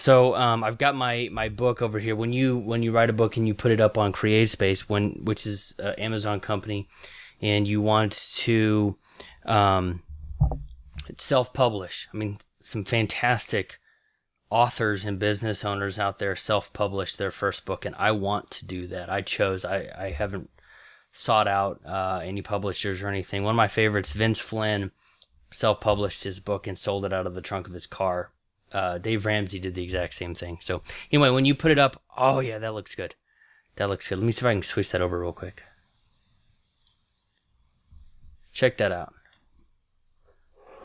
So I've got my book over here. When you write a book and you put it up on CreateSpace, which is an Amazon company, and you want to self-publish. I mean, some fantastic authors and business owners out there self-publish their first book, and I want to do that. I haven't sought out any publishers or anything. One of my favorites, Vince Flynn, self-published his book and sold it out of the trunk of his car. Dave Ramsey did the exact same thing. So anyway, when you put it up, oh yeah, that looks good. That looks good. Let me see if I can switch that over real quick. Check that out.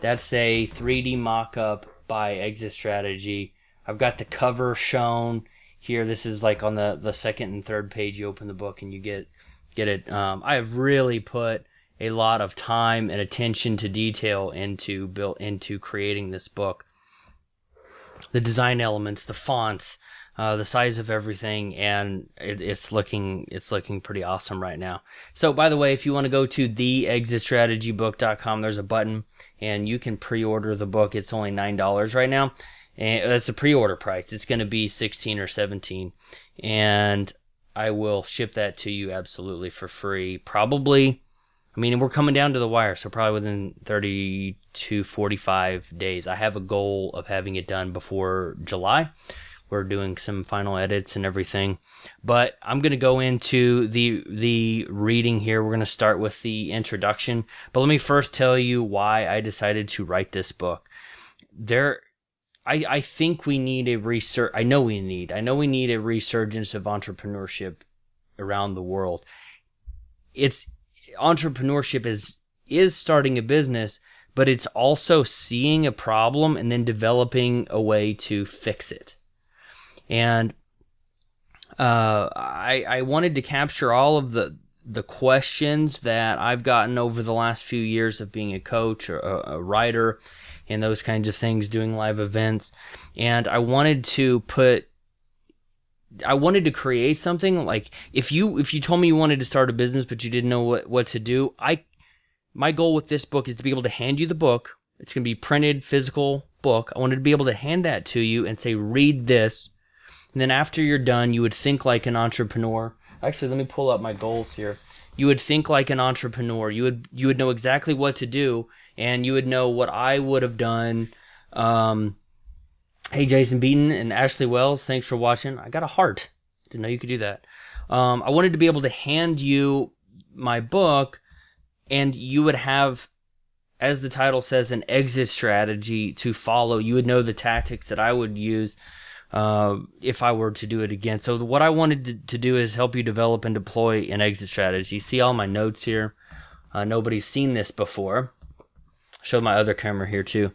That's a 3D mock-up by Exit Strategy. I've got the cover shown here. This is like on the second and third page. You open the book and you get it. I have really put a lot of time and attention to detail into creating this book. The design elements, the fonts, the size of everything, and it's looking pretty awesome right now. So, by the way, if you want to go to theexitstrategybook.com, there's a button, and you can pre-order the book. It's only $9 right now, and that's the pre-order price. It's going to be $16 or $17, and I will ship that to you absolutely for free. Probably, I mean, we're coming down to the wire, so probably within 30 to 45 days. I have a goal of having it done before July. We're doing some final edits and everything. But I'm going to go into the reading here. We're going to start with the introduction. But let me first tell you why I decided to write this book. I think we need a I know we need a resurgence of entrepreneurship around the world. Entrepreneurship is starting a business, but it's also seeing a problem and then developing a way to fix it. And I wanted to capture all of the questions that I've gotten over the last few years of being a coach or a writer and those kinds of things, doing live events. And I wanted to create something like if you told me you wanted to start a business but you didn't know what to do, my goal with this book is to be able to hand you the book. It's going to be printed, physical book. I wanted to be able to hand that to you and say, read this. And then after you're done, you would think like an entrepreneur. Actually, let me pull up my goals here. You would think like an entrepreneur. You would know exactly what to do, and you would know what I would have done. Hey, Jason Beaton and Ashley Wells, thanks for watching. I got a heart. Didn't know you could do that. I wanted to be able to hand you my book, and you would have, as the title says, an exit strategy to follow. You would know the tactics that I would use if I were to do it again. So what I wanted to do is help you develop and deploy an exit strategy. See all my notes here? Nobody's seen this before. Show my other camera here too.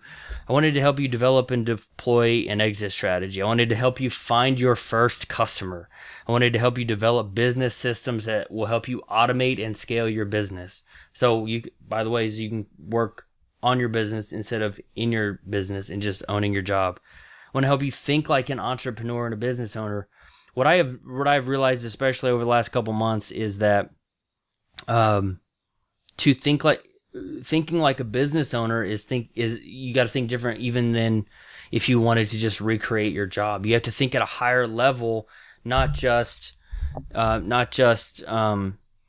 I wanted to help you develop and deploy an exit strategy. I wanted to help you find your first customer. I wanted to help you develop business systems that will help you automate and scale your business. So by the way, you can work on your business instead of in your business and just owning your job. I want to help you think like an entrepreneur and a business owner. What I've realized, especially over the last couple months, is that thinking like a business owner is you got to think different even than if you wanted to just recreate your job. You have to think at a higher level, not just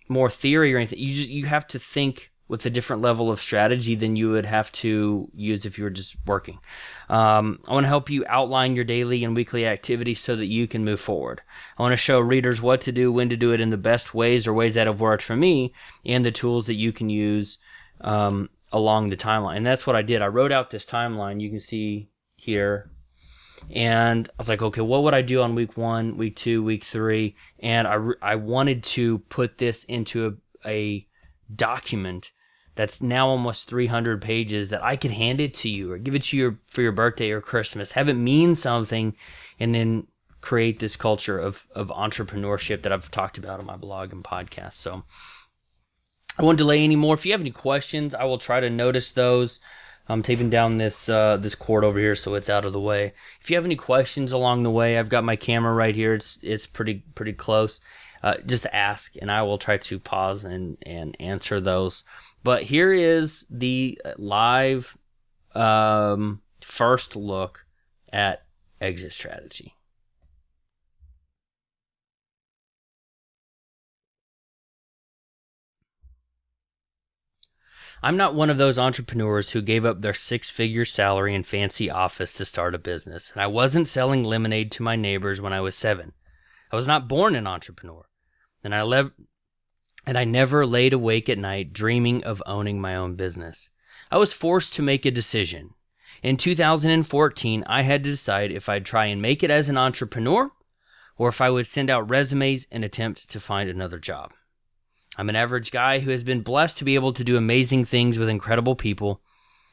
more theory or anything. You have to think with a different level of strategy than you would have to use if you were just working. I want to help you outline your daily and weekly activities so that you can move forward. I want to show readers what to do, when to do it in the best ways or ways that have worked for me, and the tools that you can use along the timeline. And that's what I did. I wrote out this timeline you can see here. And I was like, okay, what would I do on week 1, week 2, week 3? And I wanted to put this into a document that's now almost 300 pages that I could hand it to you or give it to you for your birthday or Christmas, have it mean something, and then create this culture of entrepreneurship that I've talked about on my blog and podcast. So I won't delay anymore. If you have any questions, I will try to notice those. I'm taping down this cord over here so it's out of the way. If you have any questions along the way, I've got my camera right here. It's pretty close. Just ask, and I will try to pause and answer those. But here is the live first look at exit strategy. I'm not one of those entrepreneurs who gave up their six-figure salary and fancy office to start a business, and I wasn't selling lemonade to my neighbors when I was 7. I was not born an entrepreneur, and I never laid awake at night dreaming of owning my own business. I was forced to make a decision. In 2014, I had to decide if I'd try and make it as an entrepreneur or if I would send out resumes and attempt to find another job. I'm an average guy who has been blessed to be able to do amazing things with incredible people,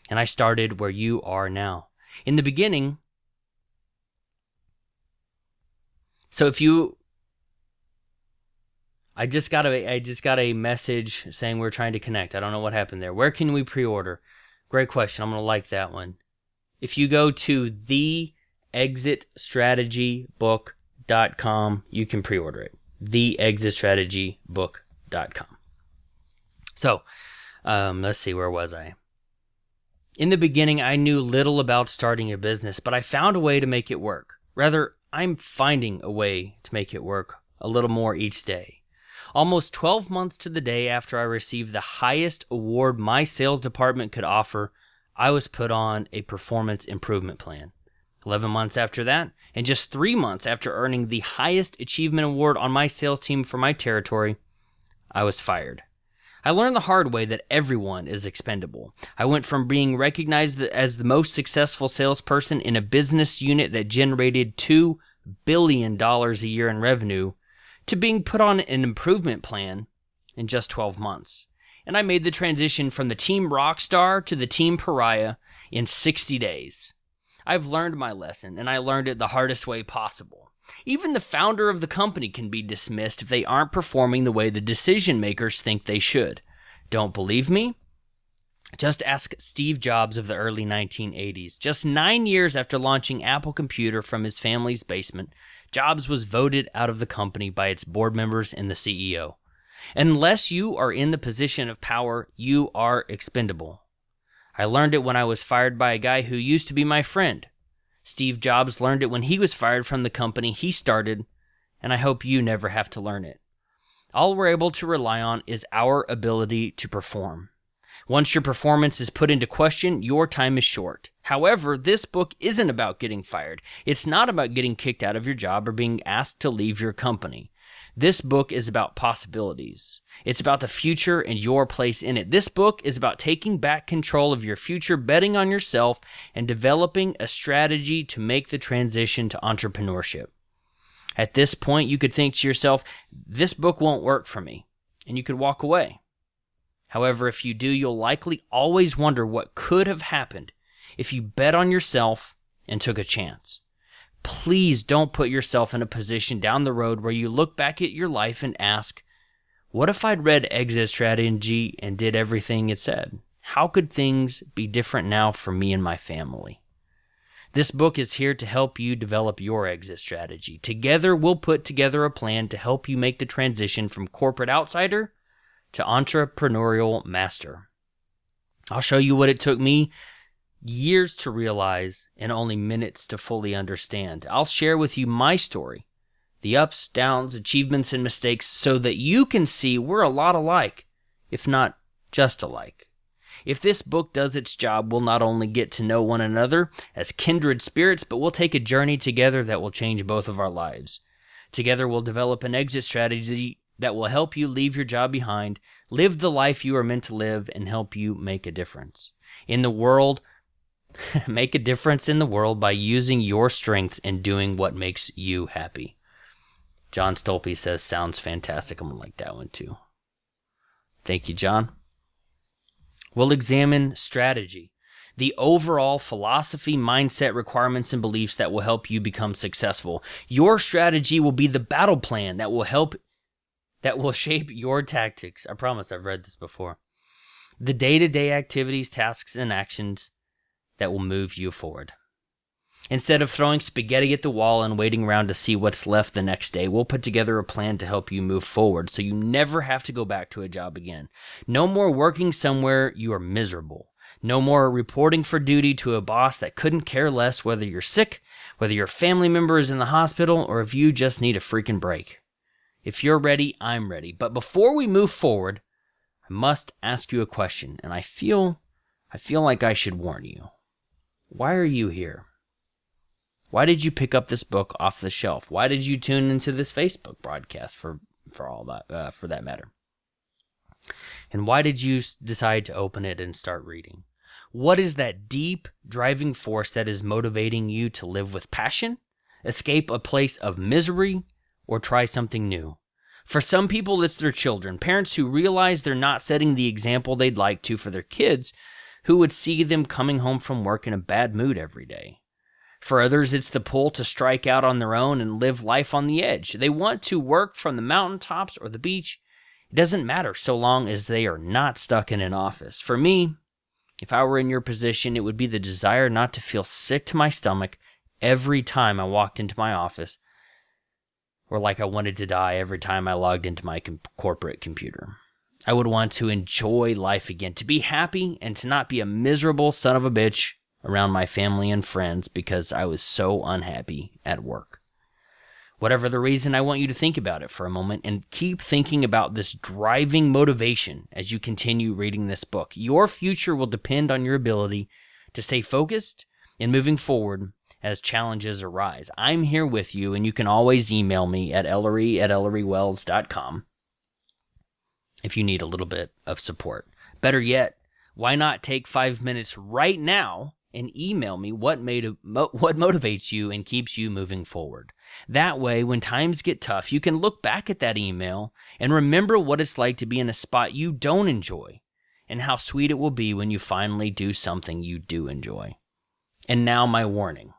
and I started where you are now. In the beginning, I just got a message saying we're trying to connect. I don't know what happened there. Where can we pre-order? Great question. I'm going to like that one. If you go to theexitstrategybook.com, you can pre-order it. theexitstrategybook.com. So, let's see, where was I? In the beginning, I knew little about starting a business, but I found a way to make it work. Rather, I'm finding a way to make it work a little more each day. Almost 12 months to the day after I received the highest award my sales department could offer, I was put on a performance improvement plan. 11 months after that, and just 3 months after earning the highest achievement award on my sales team for my territory, I was fired. I learned the hard way that everyone is expendable. I went from being recognized as the most successful salesperson in a business unit that generated $2 billion a year in revenue to being put on an improvement plan in just 12 months. And I made the transition from the team rockstar to the team pariah in 60 days. I've learned my lesson, and I learned it the hardest way possible. Even the founder of the company can be dismissed if they aren't performing the way the decision makers think they should. Don't believe me? Just ask Steve Jobs of the early 1980s. Just 9 years after launching Apple Computer from his family's basement, Jobs was voted out of the company by its board members and the CEO. Unless you are in the position of power, you are expendable. I learned it when I was fired by a guy who used to be my friend. Steve Jobs learned it when he was fired from the company he started, and I hope you never have to learn it. All we're able to rely on is our ability to perform. Once your performance is put into question, your time is short. However, this book isn't about getting fired. It's not about getting kicked out of your job or being asked to leave your company. This book is about possibilities. It's about the future and your place in it. This book is about taking back control of your future, betting on yourself, and developing a strategy to make the transition to entrepreneurship. At this point, you could think to yourself, this book won't work for me, and you could walk away. However, if you do, you'll likely always wonder what could have happened if you bet on yourself and took a chance. Please don't put yourself in a position down the road where you look back at your life and ask, what if I'd read Exit Strategy and did everything it said? How could things be different now for me and my family? This book is here to help you develop your exit strategy. Together, we'll put together a plan to help you make the transition from corporate outsider to entrepreneurial master. I'll show you what it took me years to realize and only minutes to fully understand. I'll share with you my story, the ups, downs, achievements, and mistakes so that you can see we're a lot alike, if not just alike. If this book does its job, we'll not only get to know one another as kindred spirits, but we'll take a journey together that will change both of our lives. Together, we'll develop an exit strategy that will help you leave your job behind, live the life you are meant to live, and help you make a difference in the world. Make a difference in the world by using your strengths and doing what makes you happy. John Stolpe says, sounds fantastic. I'm going to like that one too. Thank you, John. We'll examine strategy, the overall philosophy, mindset, requirements, and beliefs that will help you become successful. Your strategy will be the battle plan that will shape your tactics. I promise I've read this before. The day-to-day activities, tasks, and actions that will move you forward. Instead of throwing spaghetti at the wall and waiting around to see what's left the next day, we'll put together a plan to help you move forward so you never have to go back to a job again. No more working somewhere you are miserable. No more reporting for duty to a boss that couldn't care less whether you're sick Whether your family member is in the hospital or if you just need a freaking break. If you're ready, I'm ready. But before we move forward, I must ask you a question, and I feel like I should warn you. Why are you here? Why did you pick up this book off the shelf? Why did you tune into this Facebook broadcast for all that for that matter? And why did you decide to open it and start reading? What is that deep driving force that is motivating you to live with passion, escape a place of misery, or try something new? For some people, it's their children, parents who realize they're not setting the example they'd like to for their kids, who would see them coming home from work in a bad mood every day. For others, it's the pull to strike out on their own and live life on the edge. They want to work from the mountaintops or the beach. It doesn't matter so long as they are not stuck in an office. For me, if I were in your position, it would be the desire not to feel sick to my stomach every time I walked into my office, or like I wanted to die every time I logged into my corporate computer. I would want to enjoy life again, to be happy and to not be a miserable son of a bitch around my family and friends because I was so unhappy at work. Whatever the reason, I want you to think about it for a moment and keep thinking about this driving motivation as you continue reading this book. Your future will depend on your ability to stay focused and moving forward as challenges arise. I'm here with you, and you can always email me at ellory@ellorywells.com if you need a little bit of support. Better yet, why not take 5 minutes right now and email me what motivates you and keeps you moving forward. That way, when times get tough, you can look back at that email and remember what it's like to be in a spot you don't enjoy and how sweet it will be when you finally do something you do enjoy. And now my warning.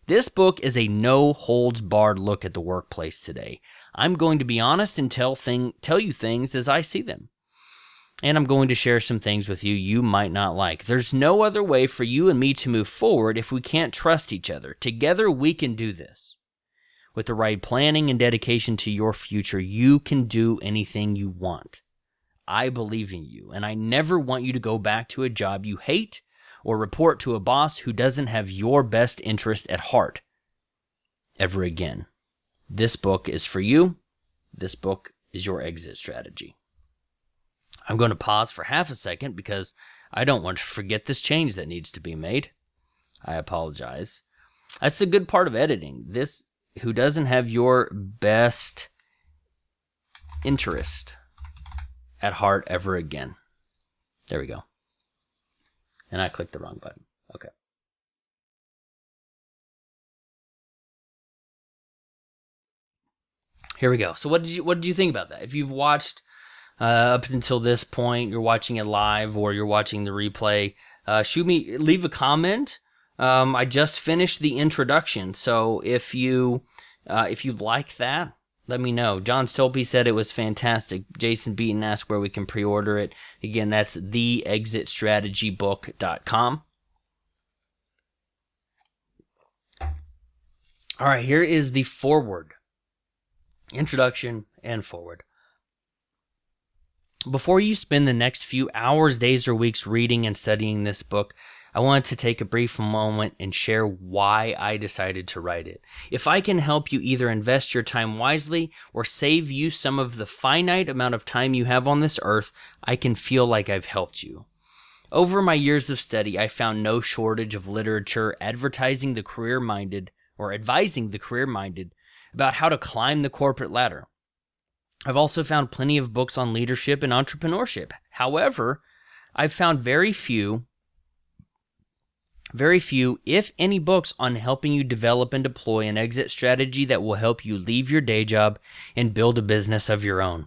This book is a no-holds-barred look at the workplace today. I'm going to be honest and tell you things as I see them. And I'm going to share some things with you you might not like. There's no other way for you and me to move forward if we can't trust each other. Together, we can do this. With the right planning and dedication to your future, you can do anything you want. I believe in you, and I never want you to go back to a job you hate or report to a boss who doesn't have your best interest at heart ever again. This book is for you. This book is your exit strategy. I'm going to pause for half a second because I don't want to forget this change that needs to be made. I apologize. That's the good part of editing. This, who doesn't have your best interest at heart ever again. There we go. And I clicked the wrong button. Okay. Here we go. So what did you think about that? If you've watched up until this point, you're watching it live or you're watching the replay, leave a comment. I just finished the introduction, so if you like that, let me know. John Stolpe said it was fantastic. Jason Beaton asked where we can pre-order it. Again, that's theexitstrategybook.com. All right, here is the foreword. Introduction and foreword. Before you spend the next few hours, days, or weeks reading and studying this book, I want to take a brief moment and share why I decided to write it. If I can help you either invest your time wisely or save you some of the finite amount of time you have on this earth, I can feel like I've helped you. Over my years of study, I found no shortage of literature advertising the career-minded or advising the career-minded about how to climb the corporate ladder. I've also found plenty of books on leadership and entrepreneurship. However, I've found very few, if any, books on helping you develop and deploy an exit strategy that will help you leave your day job and build a business of your own.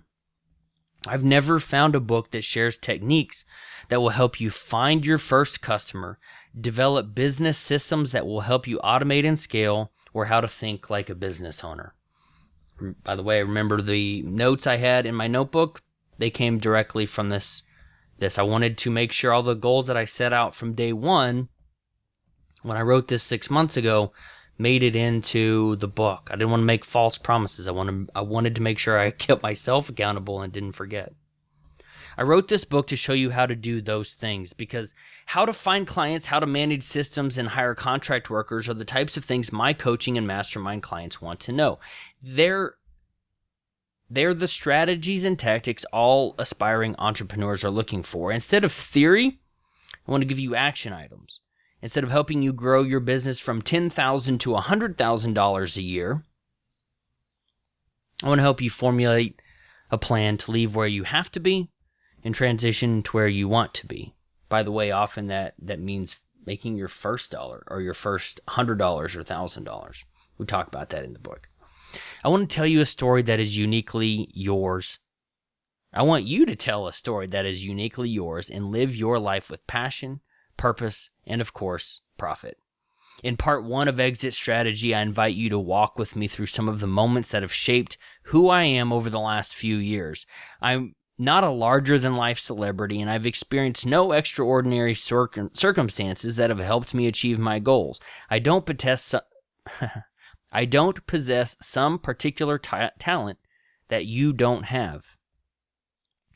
I've never found a book that shares techniques that will help you find your first customer, develop business systems that will help you automate and scale, or how to think like a business owner. By the way, remember the notes I had in my notebook? They came directly from this. I wanted to make sure all the goals that I set out from day one, when I wrote this 6 months ago, made it into the book. I didn't want to make false promises. I wanted to make sure I kept myself accountable and didn't forget. I wrote this book to show you how to do those things, because how to find clients, how to manage systems, and hire contract workers are the types of things my coaching and mastermind clients want to know. They're the strategies and tactics all aspiring entrepreneurs are looking for. Instead of theory, I want to give you action items. Instead of helping you grow your business from $10,000 to $100,000 a year, I want to help you formulate a plan to leave where you have to be and transition to where you want to be. By the way, often that means making your first dollar or your first $100 or $1,000. We talk about that in the book. I want to tell you a story that is uniquely yours. I want you to tell a story that is uniquely yours and live your life with passion, purpose, and of course, profit. In part 1 of Exit Strategy, I invite you to walk with me through some of the moments that have shaped who I am over the last few years. I'm not a larger-than-life celebrity, and I've experienced no extraordinary circumstances that have helped me achieve my goals. I don't possess some particular talent that you don't have.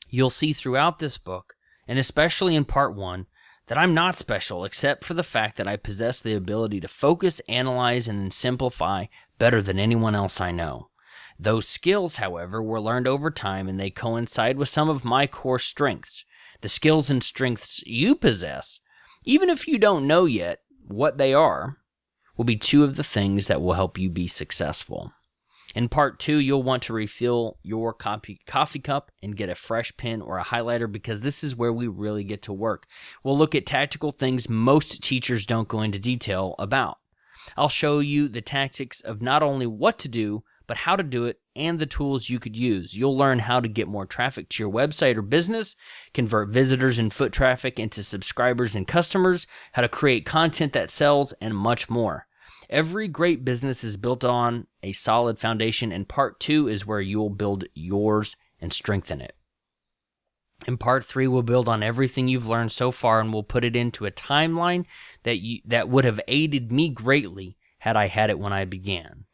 You'll see throughout this book, and especially in part 1, that I'm not special except for the fact that I possess the ability to focus, analyze, and simplify better than anyone else I know. Those skills, however, were learned over time, and they coincide with some of my core strengths. The skills and strengths you possess, even if you don't know yet what they are, will be 2 of the things that will help you be successful. In part 2, you'll want to refill your coffee cup and get a fresh pen or a highlighter, because this is where we really get to work. We'll look at tactical things most teachers don't go into detail about. I'll show you the tactics of not only what to do, but how to do it and the tools you could use. You'll learn how to get more traffic to your website or business, convert visitors and foot traffic into subscribers and customers, how to create content that sells, and much more. Every great business is built on a solid foundation, and part 2 is where you'll build yours and strengthen it. In part 3, we'll build on everything you've learned so far, and we'll put it into a timeline that would have aided me greatly had I had it when I began.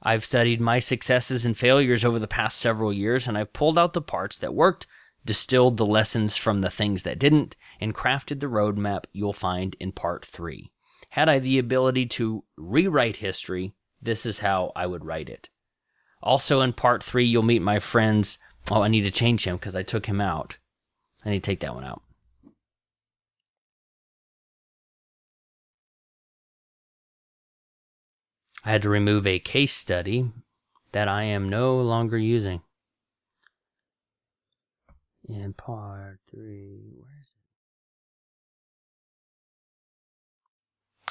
I've studied my successes and failures over the past several years, and I've pulled out the parts that worked, distilled the lessons from the things that didn't, and crafted the roadmap you'll find in part 3. Had I the ability to rewrite history, this is how I would write it. Also in part 3, you'll meet my friends. Oh, I need to change him because I took him out. I need to take that one out. I had to remove a case study that I am no longer using. In part 3, where is it?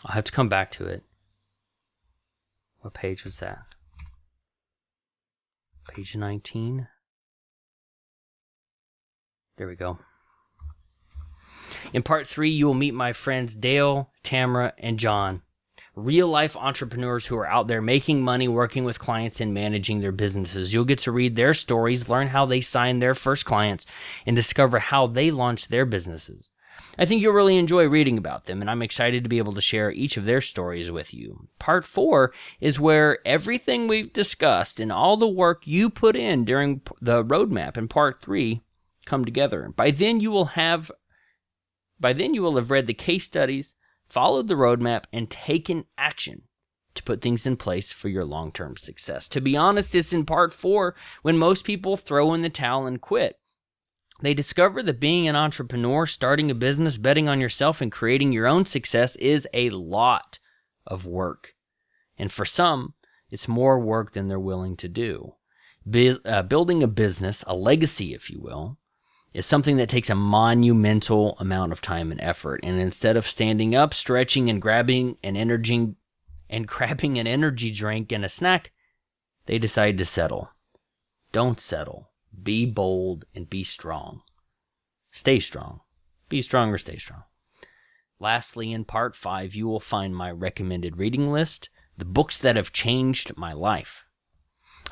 I'll have to come back to it. What page was that? Page 19. There we go. In part 3, you will meet my friends Dale, Tamara, and John. Real-life entrepreneurs who are out there making money, working with clients, and managing their businesses. You'll get to read their stories, learn how they signed their first clients, and discover how they launched their businesses. I think you'll really enjoy reading about them, and I'm excited to be able to share each of their stories with you. Part 4 is where everything we've discussed and all the work you put in during the roadmap in part 3 come together. By then you will have read the case studies, followed the roadmap, and taken action to put things in place for your long-term success. To be honest, it's in part 4 when most people throw in the towel and quit. They discover that being an entrepreneur, starting a business, betting on yourself, and creating your own success is a lot of work. And for some, it's more work than they're willing to do. Building a business, a legacy, if you will, is something that takes a monumental amount of time and effort. And instead of standing up, stretching, and grabbing an energy drink and a snack, they decide to settle. Don't settle. Be bold and be strong. Stay strong. Be strong or stay strong. Lastly, in part 5, you will find my recommended reading list, the books that have changed my life.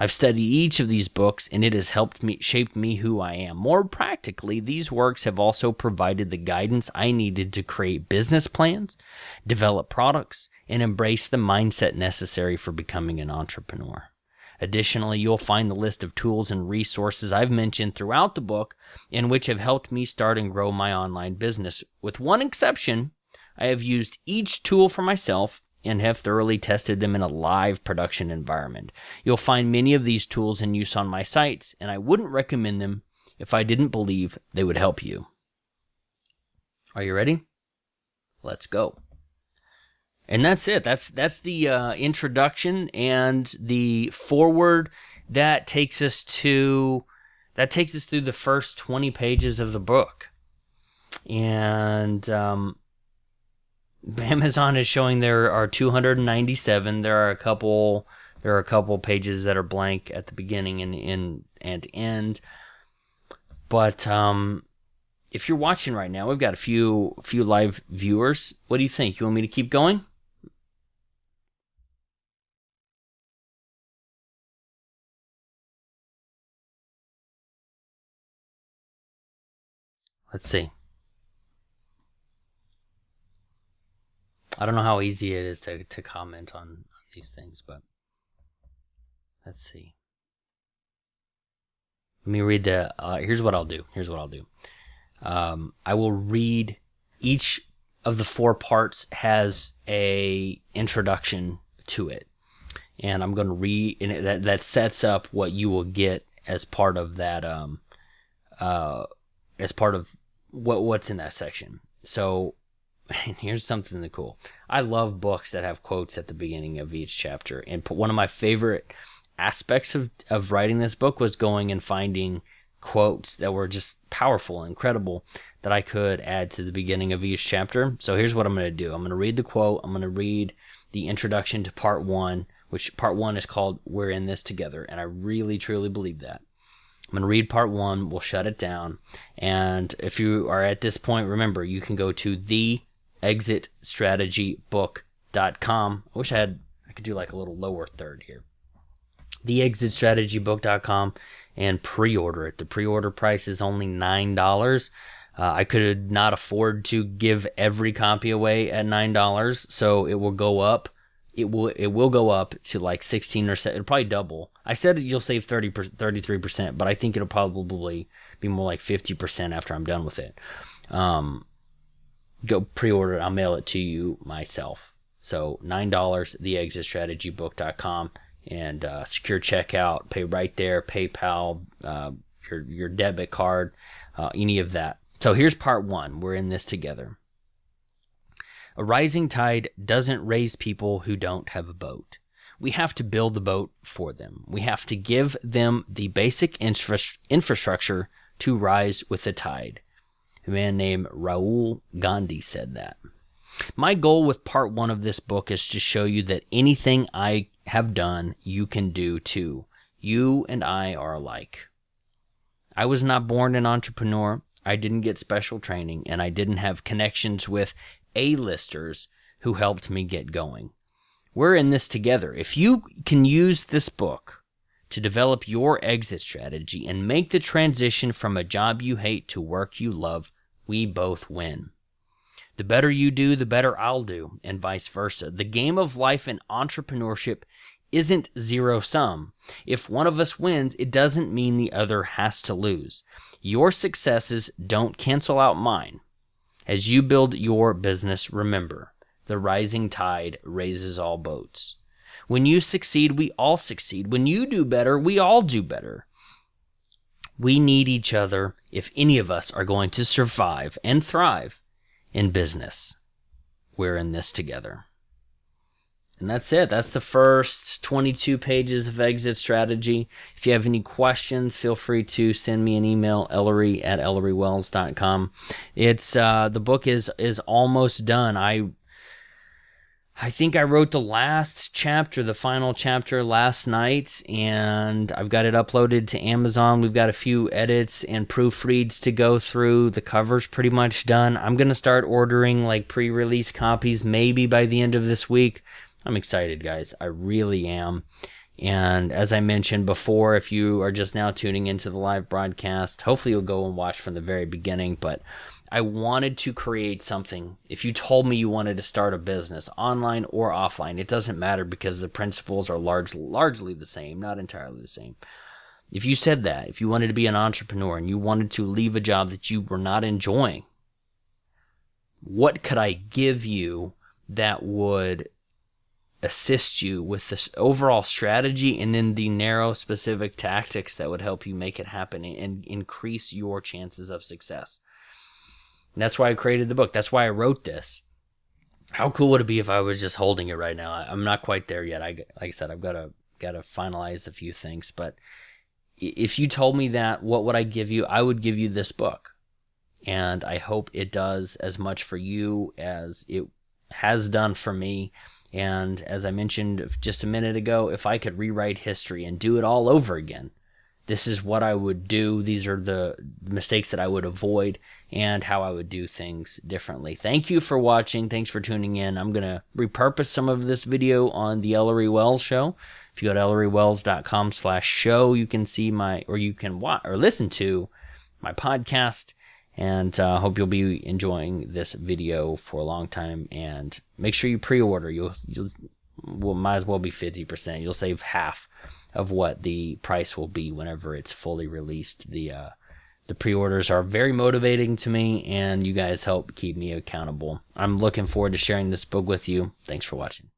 I've studied each of these books, and it has shaped me who I am. More practically, these works have also provided the guidance I needed to create business plans, develop products, and embrace the mindset necessary for becoming an entrepreneur. Additionally, you'll find the list of tools and resources I've mentioned throughout the book and which have helped me start and grow my online business. With one exception, I have used each tool for myself and have thoroughly tested them in a live production environment. You'll find many of these tools in use on my sites, and I wouldn't recommend them if I didn't believe they would help you. Are you ready? Let's go. And that's it. That's the introduction and the forward that takes us through the first 20 pages of the book. And Amazon is showing there are 297. There are a couple pages that are blank at the beginning and end. But if you're watching right now, we've got a few live viewers. What do you think? You want me to keep going? Let's see. I don't know how easy it is to comment on these things, but let's see. Let me read the. Here's what I'll do. I will read each of the 4 parts has a introduction to it, and I'm going to read, and that sets up what you will get as part of that. As part of what's in that section. So, and here's something cool. I love books that have quotes at the beginning of each chapter. And one of my favorite aspects of writing this book was going and finding quotes that were just powerful and incredible that I could add to the beginning of each chapter. So here's what I'm going to do. I'm going to read the quote. I'm going to read the introduction to part 1, which part 1 is called We're in This Together. And I really, truly believe that. I'm going to read part 1. We'll shut it down. And if you are at this point, remember, you can go to theexitstrategybook.com. I wish I could do like a little lower third here. Theexitstrategybook.com and pre-order it. The pre-order price is only $9. I could not afford to give every copy away at $9, so it will go up. It will go up to like 16 or 7. It'll probably double. I said you'll save 33%, but I think it'll probably be more like 50% after I'm done with it. Go pre-order it. I'll mail it to you myself. So $9, theexitstrategybook.com, and secure checkout. Pay right there. PayPal, your debit card, any of that. So here's part 1. We're in this together. A rising tide doesn't raise people who don't have a boat. We have to build the boat for them. We have to give them the basic infrastructure to rise with the tide. A man named Rahul Gandhi said that. My goal with part 1 of this book is to show you that anything I have done, you can do too. You and I are alike. I was not born an entrepreneur. I didn't get special training, and I didn't have connections with A-listers who helped me get going. We're in this together. If you can use this book to develop your exit strategy and make the transition from a job you hate to work you love, we both win. The better you do, the better I'll do, and vice versa. The game of life and entrepreneurship isn't zero-sum. If one of us wins, it doesn't mean the other has to lose. Your successes don't cancel out mine. As you build your business, remember, the rising tide raises all boats. When you succeed, we all succeed. When you do better, we all do better. We need each other if any of us are going to survive and thrive in business. We're in this together. And that's it. That's the first 22 pages of Exit Strategy. If you have any questions, feel free to send me an email, ellory@ellorywells.com. It's the book is almost done. I think I wrote the last chapter, the final chapter last night, and I've got it uploaded to Amazon. We've got a few edits and proofreads to go through. The cover's pretty much done. I'm going to start ordering like pre-release copies maybe by the end of this week. I'm excited, guys. I really am. And as I mentioned before, if you are just now tuning into the live broadcast, hopefully you'll go and watch from the very beginning. But I wanted to create something. If you told me you wanted to start a business, online or offline, it doesn't matter because the principles are largely the same, not entirely the same. If you said that, if you wanted to be an entrepreneur and you wanted to leave a job that you were not enjoying, what could I give you that would assist you with this overall strategy and then the narrow specific tactics that would help you make it happen and increase your chances of success? And that's why I created the book. That's why I wrote this. How cool would it be if I was just holding it right now? I'm not quite there yet. Like I said, I've got to finalize a few things. But if you told me that, what would I give you? I would give you this book. And I hope it does as much for you as it has done for me. And as I mentioned just a minute ago, if I could rewrite history and do it all over again, this is what I would do. These are the mistakes that I would avoid and how I would do things differently. Thank you for watching. Thanks for tuning in. I'm going to repurpose some of this video on the Ellory Wells Show. If you go to ellorywells.com/show, you can see you can watch or listen to my podcast. And I hope you'll be enjoying this video for a long time. And make sure you pre-order. You'll might as well be 50%. You'll save half of what the price will be whenever it's fully released. The pre-orders are very motivating to me, and you guys help keep me accountable. I'm looking forward to sharing this book with you. Thanks for watching.